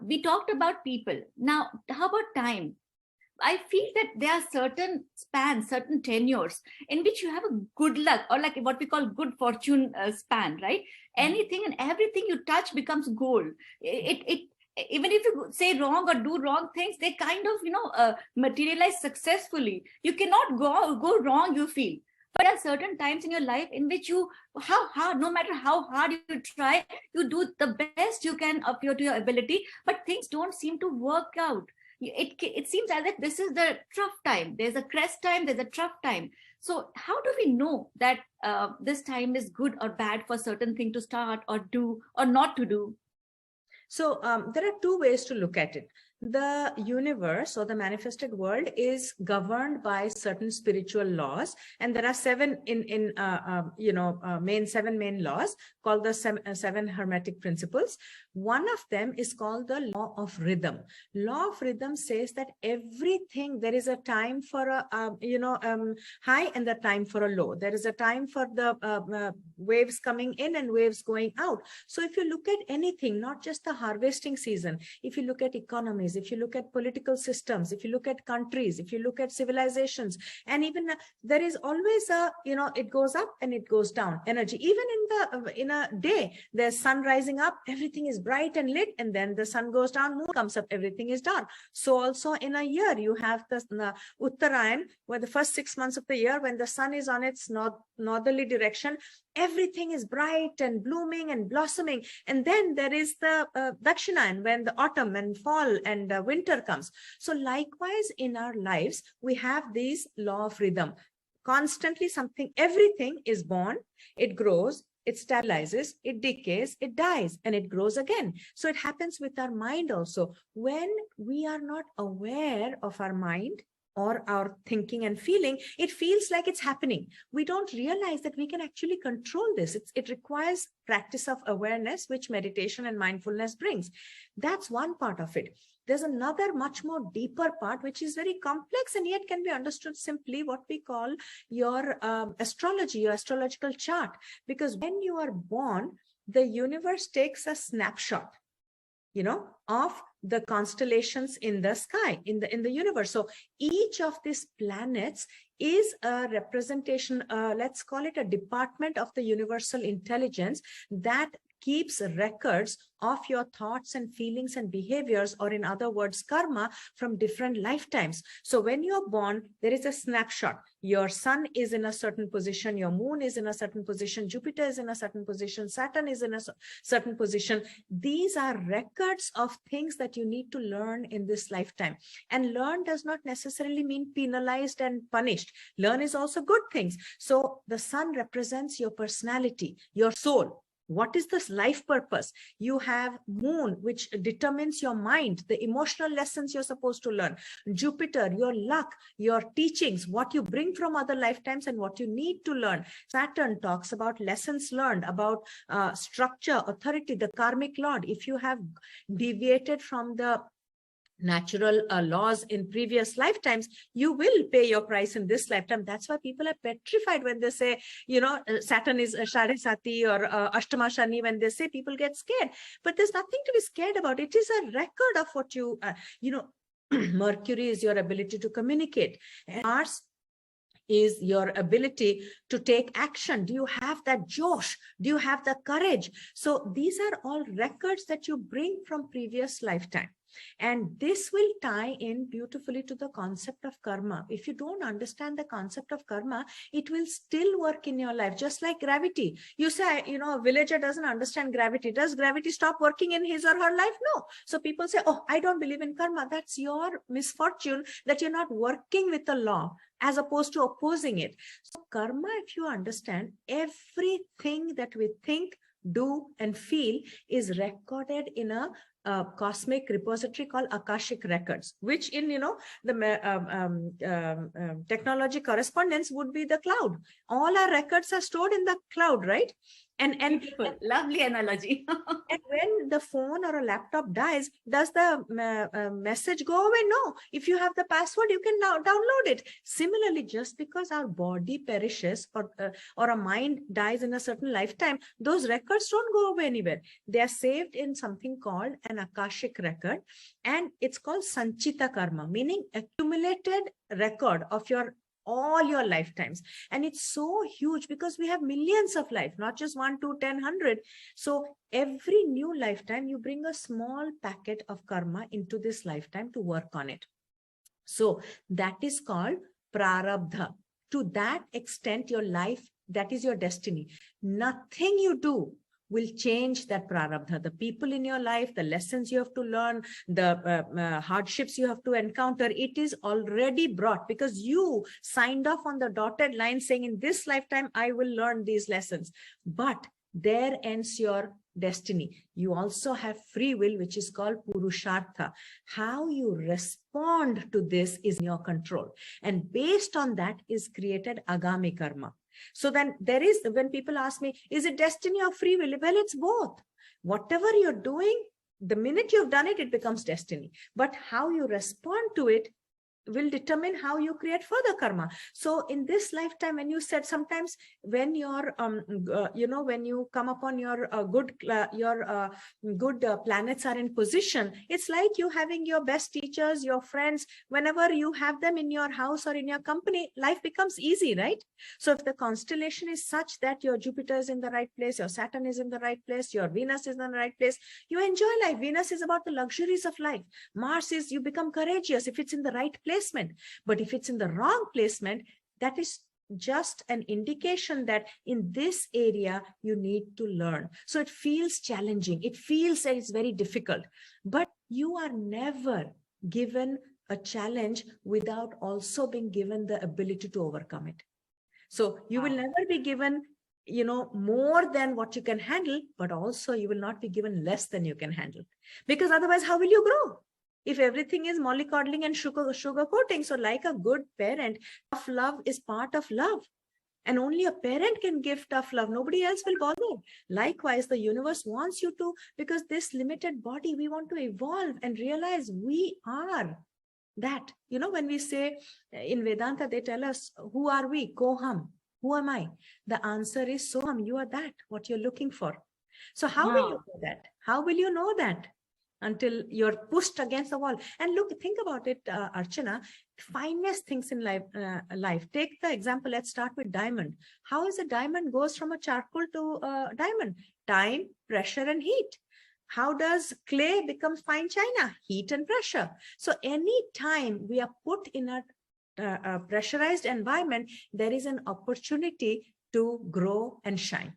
We talked about people. Now, how about time? I feel that there are certain spans, certain tenures in which you have a good luck, or like what we call good fortune span, right? Anything and everything you touch becomes gold. It even if you say wrong or do wrong things, they kind of materialize successfully. You cannot go wrong, you feel. But there are certain times in your life in which you, how hard, no matter how hard you try, you do the best you can of your to your ability, but things don't seem to work out. It seems as if this is the trough time. There's a crest time, there's a trough time. So how do we know that this time is good or bad for certain thing to start or do or not to do? So there are two ways to look at it. The universe or the manifested world is governed by certain spiritual laws, and there are seven seven main laws called the seven hermetic principles. One of them is called the law of rhythm. Law of rhythm says that everything, there is a time for a high and the time for a low. There is a time for the waves coming in and waves going out. So if you look at anything, not just the harvesting season, if you look at economies, if you look at political systems, if you look at countries, if you look at civilizations, and even there is always a, it goes up and it goes down energy. Even in a day, there's sun rising up, everything is bright and lit, and then the sun goes down, moon comes up, everything is dark. So also in a year, you have the Uttarayan, where the first 6 months of the year, when the sun is on its northerly direction, everything is bright and blooming and blossoming. And then there is the Dakshinayan, when the autumn and fall and winter comes. So likewise in our lives, we have these law of rhythm. Constantly everything is born, it grows, it stabilizes, it decays, it dies, and it grows again. So it happens with our mind also. When we are not aware of our mind or our thinking and feeling, it feels like it's happening. We don't realize that we can actually control this. It requires practice of awareness, which meditation and mindfulness brings. That's one part of it. There's another much more deeper part, which is very complex and yet can be understood simply, what we call your astrology, your astrological chart. Because when you are born, the universe takes a snapshot, of the constellations in the sky, in the universe. So each of these planets is a representation, let's call it a department of the universal intelligence that keeps records of your thoughts and feelings and behaviors, or in other words, karma, from different lifetimes. So when you're born, there is a snapshot. Your sun is in a certain position, your moon is in a certain position, Jupiter is in a certain position, Saturn is in a certain position. These are records of things that you need to learn in this lifetime. And learn does not necessarily mean penalized and punished. Learn is also good things. So the sun represents your personality, your soul. What is this life purpose? You have moon, which determines your mind, the emotional lessons you're supposed to learn. Jupiter, your luck, your teachings, what you bring from other lifetimes and what you need to learn. Saturn talks about lessons learned, about structure, authority, the karmic lord. If you have deviated from the natural laws in previous lifetimes, you will pay your price in this lifetime. That's why people are petrified when they say, Saturn is Shade Sati or Ashtama Shani. When they say, people get scared, but there's nothing to be scared about. It is a record of what you, Mercury is your ability to communicate. Mars is your ability to take action. Do you have that josh? Do you have the courage? So these are all records that you bring from previous lifetime. And this will tie in beautifully to the concept of karma. If you don't understand the concept of karma, it will still work in your life, just like gravity. You say, a villager doesn't understand gravity. Does gravity stop working in his or her life? No. So people say, oh, I don't believe in karma. That's your misfortune, that you're not working with the law as opposed to opposing it. So karma, if you understand, everything that we think, do, and feel is recorded in a cosmic repository called Akashic Records, which in technology correspondence would be the cloud. All our records are stored in the cloud, right? And Beautiful, lovely analogy. and when the phone or a laptop dies, does the message go away? No. If you have the password, you can now download it. Similarly, just because our body perishes or a mind dies in a certain lifetime, those records don't go away anywhere. They are saved in something called an Akashic record, and it's called Sanchita Karma, meaning accumulated record of all your lifetimes. And it's so huge because we have millions of life, not just 1, 2, 10, 100. So every new lifetime, you bring a small packet of karma into this lifetime to work on it. So that is called prarabdha. To that extent, your life, that is your destiny. Nothing you do will change that prarabdha. The people in your life, the lessons you have to learn, the hardships you have to encounter, it is already brought because you signed off on the dotted line saying, in this lifetime, I will learn these lessons. But there ends your destiny. You also have free will, which is called purushartha. How you respond to this is in your control. And based on that is created agami karma. So then there is, when people ask me, is it destiny or free will? Well, it's both. Whatever you're doing, the minute you've done it, it becomes destiny. But how you respond to it will determine how you create further karma. So in this lifetime, when you said sometimes when you're, when you come upon your good planets are in position, it's like you having your best teachers, your friends, whenever you have them in your house or in your company, life becomes easy, right? So if the constellation is such that your Jupiter is in the right place, your Saturn is in the right place, your Venus is in the right place, you enjoy life. Venus is about the luxuries of life. Mars is you become courageous if it's in the right place. But if it's in the wrong placement, that is just an indication that in this area you need to learn. So it feels challenging. It feels that it's very difficult, but you are never given a challenge without also being given the ability to overcome it. So you will never be given more than what you can handle, but also you will not be given less than you can handle, because otherwise how will you grow? If everything is mollycoddling and sugar coating. So like a good parent, tough love is part of love. And only a parent can give tough love. Nobody else will bother. Likewise, the universe wants you to, because this limited body, we want to evolve and realize we are that. When we say in Vedanta, they tell us, who are we? Koham. Who am I? The answer is Soham. You are that, what you're looking for. So how will you know that? How will you know that? Until you're pushed against the wall. And look, think about it, Archana, finest things in life. Take the example, let's start with diamond. How is a diamond goes from a charcoal to a diamond? Time, pressure, and heat. How does clay become fine china? Heat and pressure. So any time we are put in a pressurized environment, there is an opportunity to grow and shine.